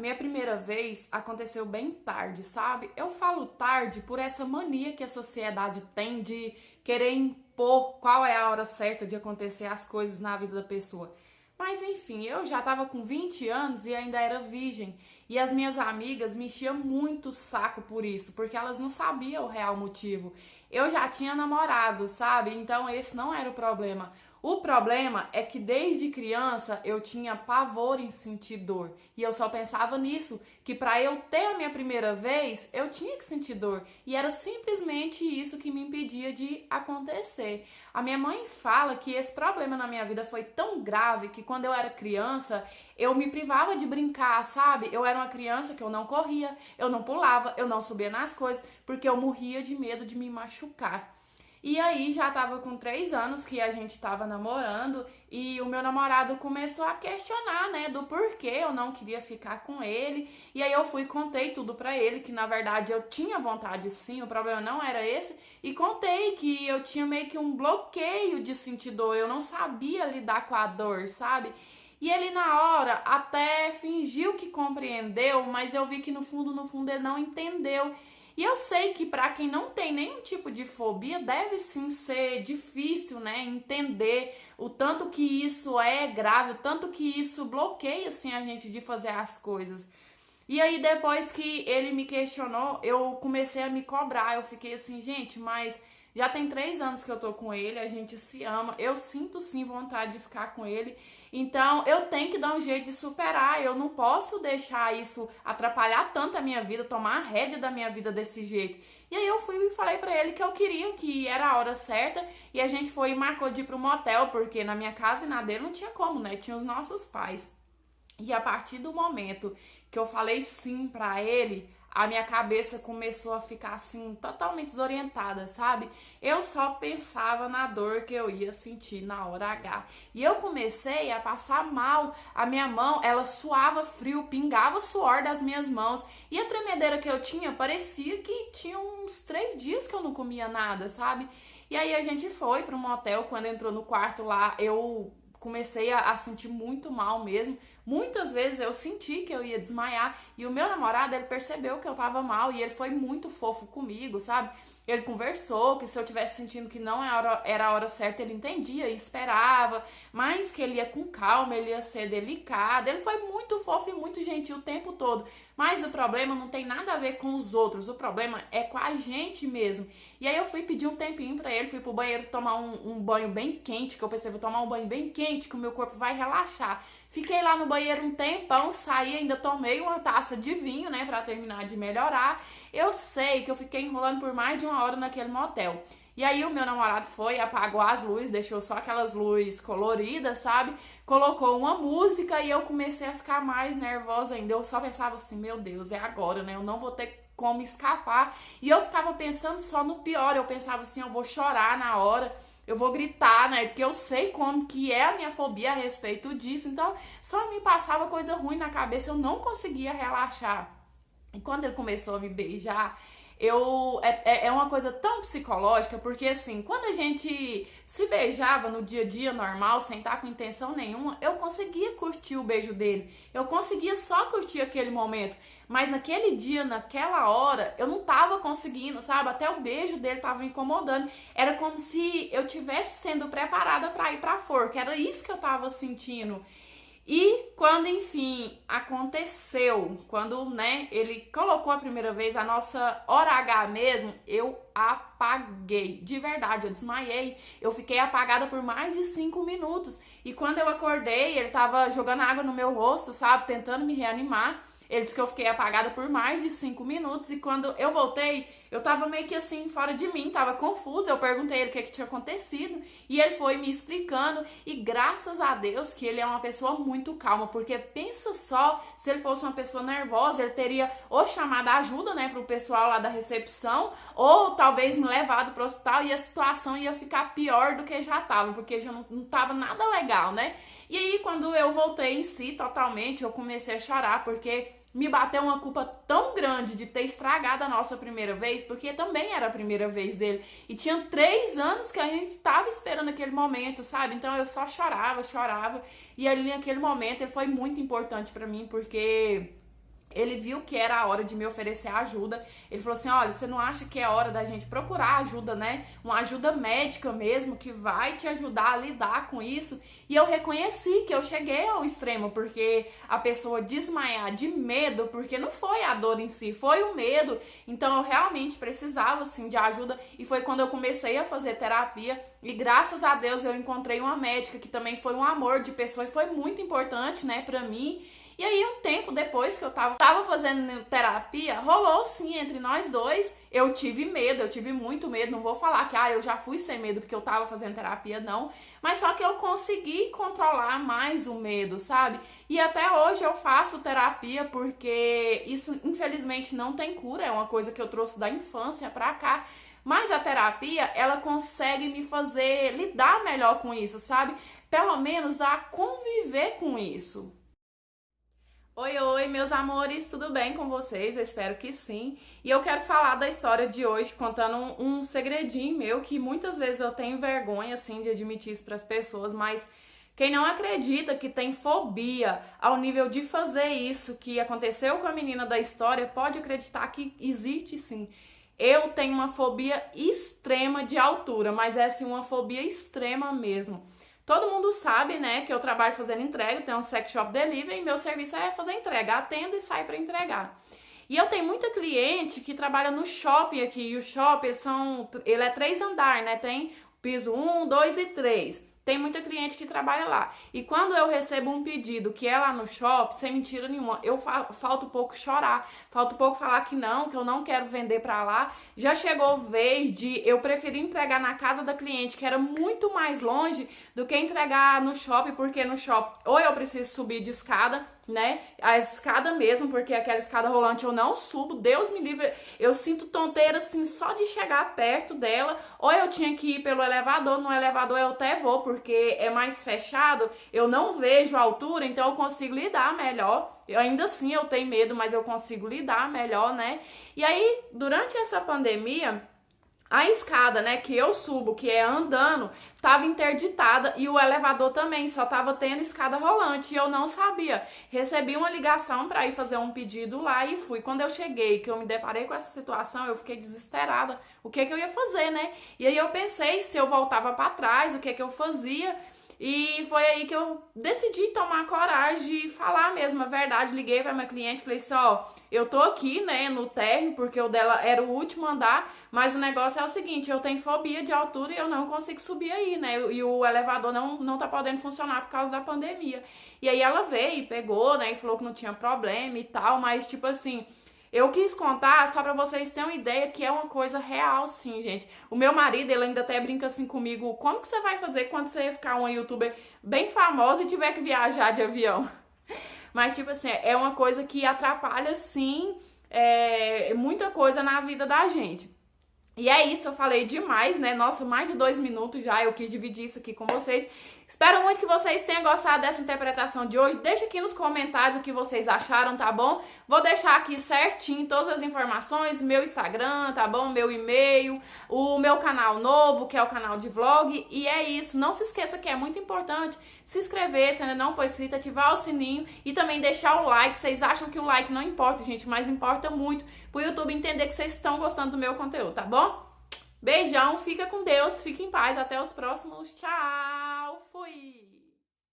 minha primeira vez aconteceu bem tarde, sabe? Eu falo tarde por essa mania que a sociedade tem de querer impor qual é a hora certa de acontecer as coisas na vida da pessoa. Mas enfim, eu já tava com 20 anos e ainda era virgem. E as minhas amigas me enchiam muito o saco por isso, porque elas não sabiam o real motivo. Eu já tinha namorado, sabe? Então esse não era o problema. O problema é que desde criança eu tinha pavor em sentir dor. E eu só pensava nisso, que para eu ter a minha primeira vez, eu tinha que sentir dor. E era simplesmente isso que me impedia de acontecer. A minha mãe fala que esse problema na minha vida foi tão grave que quando eu era criança, eu me privava de brincar, sabe? Eu era uma criança que eu não corria, eu não pulava, eu não subia nas coisas, porque eu morria de medo de me machucar. E aí já tava com 3 anos que a gente tava namorando e o meu namorado começou a questionar, né, do porquê eu não queria ficar com ele. E aí eu fui e contei tudo pra ele, que na verdade eu tinha vontade sim, o problema não era esse. E contei que eu tinha meio que um bloqueio de sentir dor, eu não sabia lidar com a dor, sabe? E ele na hora até fingiu que compreendeu, mas eu vi que no fundo ele não entendeu. E eu sei que para quem não tem nenhum tipo de fobia, deve sim ser difícil, né, entender o tanto que isso é grave, o tanto que isso bloqueia assim a gente de fazer as coisas. E aí, depois que ele me questionou, eu comecei a me cobrar. Eu fiquei assim, gente, mas já tem 3 anos que eu tô com ele, a gente se ama, eu sinto sim vontade de ficar com ele. Então, eu tenho que dar um jeito de superar. Eu não posso deixar isso atrapalhar tanto a minha vida, tomar a rédea da minha vida desse jeito. E aí eu fui e falei pra ele que eu queria, que era a hora certa, e a gente foi e marcou de ir pro motel, porque na minha casa e na dele não tinha como, né? Tinha os nossos pais. E a partir do momento que eu falei sim pra ele, a minha cabeça começou a ficar assim totalmente desorientada, sabe? Eu só pensava na dor que eu ia sentir na hora H. E eu comecei a passar mal. A minha mão, ela suava frio, pingava suor das minhas mãos. E a tremedeira que eu tinha, parecia que tinha uns 3 dias que eu não comia nada, sabe? E aí a gente foi para um motel. Quando entrou no quarto lá, eu comecei a sentir muito mal mesmo. Muitas vezes eu senti que eu ia desmaiar e o meu namorado, ele percebeu que eu tava mal e ele foi muito fofo comigo, sabe? Ele conversou que se eu tivesse sentindo que não era a hora certa, ele entendia e esperava, mas que ele ia com calma, ele ia ser delicado. Ele foi muito fofo e muito gentil o tempo todo. Mas o problema não tem nada a ver com os outros, o problema é com a gente mesmo. E aí eu fui pedir um tempinho pra ele, fui pro banheiro tomar um banho bem quente, que eu pensei, vou tomar um banho bem quente, que o meu corpo vai relaxar. Fiquei lá no banheiro um tempão, saí, ainda tomei uma taça de vinho, né, pra terminar de melhorar. Eu sei que eu fiquei enrolando por mais de 1 hora naquele motel. E aí o meu namorado foi, apagou as luzes, deixou só aquelas luzes coloridas, sabe? Colocou uma música e eu comecei a ficar mais nervosa ainda. Eu só pensava assim, meu Deus, é agora, né? Eu não vou ter como escapar. E eu ficava pensando só no pior. Eu pensava assim, eu vou chorar na hora, eu vou gritar, né? Porque eu sei como que é a minha fobia a respeito disso. Então, só me passava coisa ruim na cabeça, eu não conseguia relaxar. E quando ele começou a me beijar, é uma coisa tão psicológica, porque assim, quando a gente se beijava no dia a dia normal, sem estar com intenção nenhuma, eu conseguia curtir o beijo dele, eu conseguia só curtir aquele momento, mas naquele dia, naquela hora, eu não tava conseguindo, sabe? Até o beijo dele tava me incomodando, era como se eu tivesse sendo preparada para ir pra forca, era isso que eu tava sentindo. E quando, enfim, aconteceu, quando, né, ele colocou a primeira vez a nossa hora H mesmo, eu apaguei. De verdade, eu desmaiei. Eu fiquei apagada por mais de 5 minutos. E quando eu acordei, ele tava jogando água no meu rosto, sabe, tentando me reanimar. Ele disse que eu fiquei apagada por mais de 5 minutos. E quando eu voltei, eu tava meio que assim, fora de mim, tava confusa. Eu perguntei ele o que tinha acontecido. E ele foi me explicando. E graças a Deus que ele é uma pessoa muito calma. Porque pensa só, se ele fosse uma pessoa nervosa, ele teria ou chamado ajuda, né, pro pessoal lá da recepção, ou talvez me levado pro hospital. E a situação ia ficar pior do que já tava, porque já não tava nada legal, né? E aí, quando eu voltei em si totalmente, eu comecei a chorar, porque me bateu uma culpa tão grande de ter estragado a nossa primeira vez, porque também era a primeira vez dele. E tinha 3 anos que a gente tava esperando aquele momento, sabe? Então eu só chorava, chorava. E ali naquele momento ele foi muito importante pra mim, porque Ele viu que era a hora de me oferecer ajuda. Ele falou assim: olha, você não acha que é hora da gente procurar ajuda, né? Uma ajuda médica mesmo, que vai te ajudar a lidar com isso. E eu reconheci que eu cheguei ao extremo, porque a pessoa desmaiar de medo, porque não foi a dor em si, foi o medo. Então eu realmente precisava, assim, de ajuda. E foi quando eu comecei a fazer terapia. E graças a Deus eu encontrei uma médica que também foi um amor de pessoa e foi muito importante, né, pra mim. E aí, um tempo depois que eu tava fazendo terapia, rolou sim entre nós dois. Eu tive medo, eu tive muito medo. Não vou falar que eu já fui sem medo porque eu tava fazendo terapia, não. Mas só que eu consegui controlar mais o medo, sabe? E até hoje eu faço terapia porque isso, infelizmente, não tem cura. É uma coisa que eu trouxe da infância pra cá. Mas a terapia, ela consegue me fazer lidar melhor com isso, sabe? Pelo menos a conviver com isso. Oi, oi, meus amores, tudo bem com vocês? Eu espero que sim. E eu quero falar da história de hoje, contando um segredinho meu que muitas vezes eu tenho vergonha, assim, de admitir isso para as pessoas, mas quem não acredita que tem fobia ao nível de fazer isso que aconteceu com a menina da história, pode acreditar que existe sim. Eu tenho uma fobia extrema de altura, mas é assim, uma fobia extrema mesmo. Todo mundo sabe, né, que eu trabalho fazendo entrega, tenho um sex shop delivery e meu serviço é fazer entrega, atendo e saio para entregar. E eu tenho muita cliente que trabalha no shopping aqui, e o shopping ele é 3 andares, né, tem piso 1, 2 e 3. Tem muita cliente que trabalha lá. E quando eu recebo um pedido que é lá no shopping, sem mentira nenhuma, eu falta um pouco chorar, falta um pouco falar que eu não quero vender pra lá. Já chegou vez de eu preferir entregar na casa da cliente, que era muito mais longe, do que entregar no shopping, porque no shopping ou eu preciso subir de escada, né? A escada mesmo, porque aquela escada rolante eu não subo, Deus me livre, eu sinto tonteira assim só de chegar perto dela, ou eu tinha que ir pelo elevador, no elevador eu até vou, porque é mais fechado, eu não vejo a altura, então eu consigo lidar melhor. Ainda assim eu tenho medo, mas eu consigo lidar melhor, né? E aí, durante essa pandemia, a escada, né, que eu subo, que é andando, tava interditada e o elevador também, só tava tendo escada rolante e eu não sabia. Recebi uma ligação para ir fazer um pedido lá e fui. Quando eu cheguei, que eu me deparei com essa situação, eu fiquei desesperada. O que que eu ia fazer, né? E aí eu pensei se eu voltava para trás, o que que eu fazia. E foi aí que eu decidi tomar coragem e falar mesmo a verdade. Liguei para minha cliente e falei assim, ó, eu tô aqui, né, no térreo, porque o dela era o último andar, mas o negócio é o seguinte, eu tenho fobia de altura e eu não consigo subir aí, né, e o elevador não tá podendo funcionar por causa da pandemia. E aí ela veio e pegou, né, e falou que não tinha problema e tal, mas tipo assim, eu quis contar só pra vocês terem uma ideia que é uma coisa real, sim, gente. O meu marido, ele ainda até brinca assim comigo, como que você vai fazer quando você ficar uma youtuber bem famosa e tiver que viajar de avião? Mas, tipo assim, é uma coisa que atrapalha, sim, muita coisa na vida da gente. E é isso, eu falei demais, né? Nossa, mais de 2 minutos já, eu quis dividir isso aqui com vocês. Espero muito que vocês tenham gostado dessa interpretação de hoje. Deixa aqui nos comentários o que vocês acharam, tá bom? Vou deixar aqui certinho todas as informações, meu Instagram, tá bom? Meu e-mail, o meu canal novo, que é o canal de vlog. E é isso, não se esqueça que é muito importante se inscrever, se ainda não for inscrito, ativar o sininho e também deixar o like. Vocês acham que o like não importa, gente, mas importa muito pro YouTube entender que vocês estão gostando do meu conteúdo, tá bom? Beijão, fica com Deus, fique em paz, até os próximos, tchau!